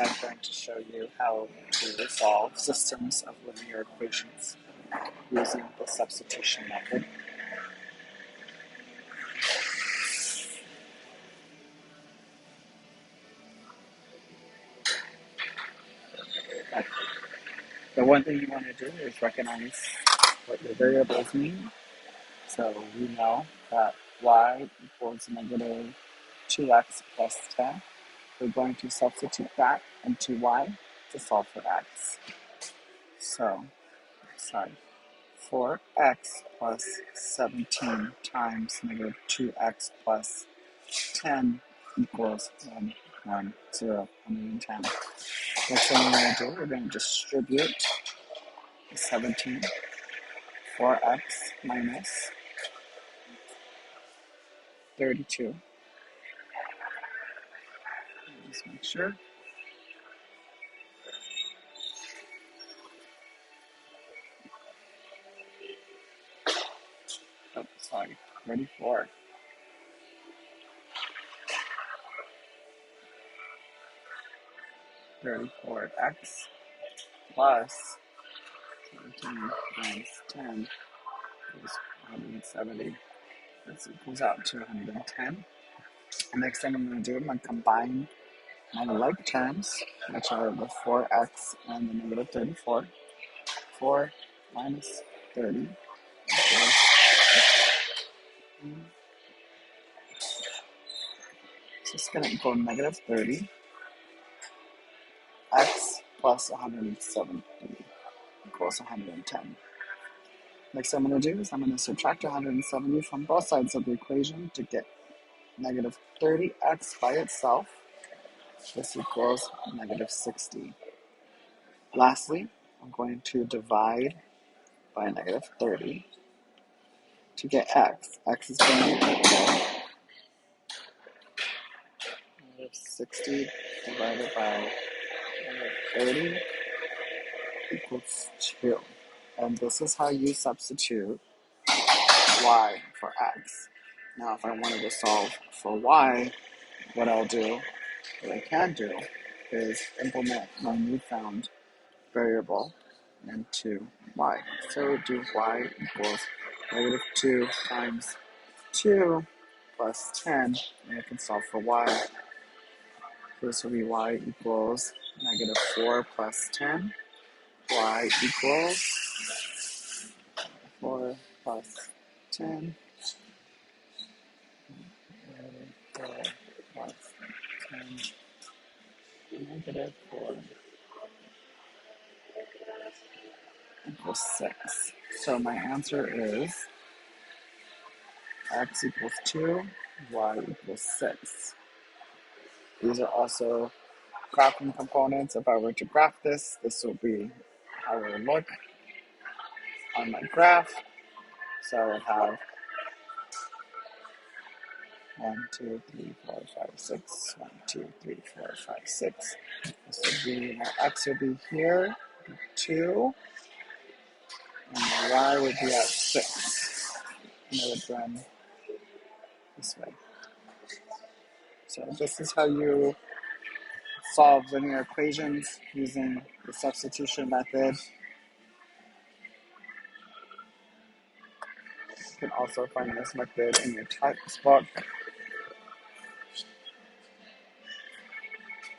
I'm going to show you how to solve systems of linear equations using the substitution method. The one thing you want to do is recognize what your variables mean. So we know that y equals negative 2x plus 10. We're going to substitute that into y to solve for x. So, 4x plus 17 times negative 2x plus 10 equals 110. Next thing we're going to do, we're going to distribute the 17. 4x minus 32. Just make sure. 34. X plus 17 times 10 is 170. This equals out to 110. The next thing I'm going to do, I'm going to combine my like terms, which are the 4x and the negative 34. 4 minus 30 equals so it's going to equal negative 30. X plus 170 equals 110. Next thing I'm going to do is I'm going to subtract 170 from both sides of the equation to get negative 30x by itself. This equals negative 60. Lastly, I'm going to divide by negative 30 to get x. X is going to equal negative 60 divided by negative 30 equals 2. And this is how you substitute y for x. Now, if I wanted to solve for y, what I can do, is implement my newfound variable into y. So we'll do y equals negative 2 times 2 plus 10, and I can solve for y. So this will be y equals negative 4 plus 10. Y equals 4 plus 10. 4 plus 10. Negative 4 equals 6. So my answer is x equals 2, y equals 6. These are also graphing components. If I were to graph this, this will be how it would look on my graph. So I would have 1, 2, 3, 4, 5, 6. 1, 2, 3, 4, 5, 6. This would be, my x would be here, 2, and my y would be at 6. And I would run this way. So this is how you solve linear equations using the substitution method. You can also find this method in your textbook.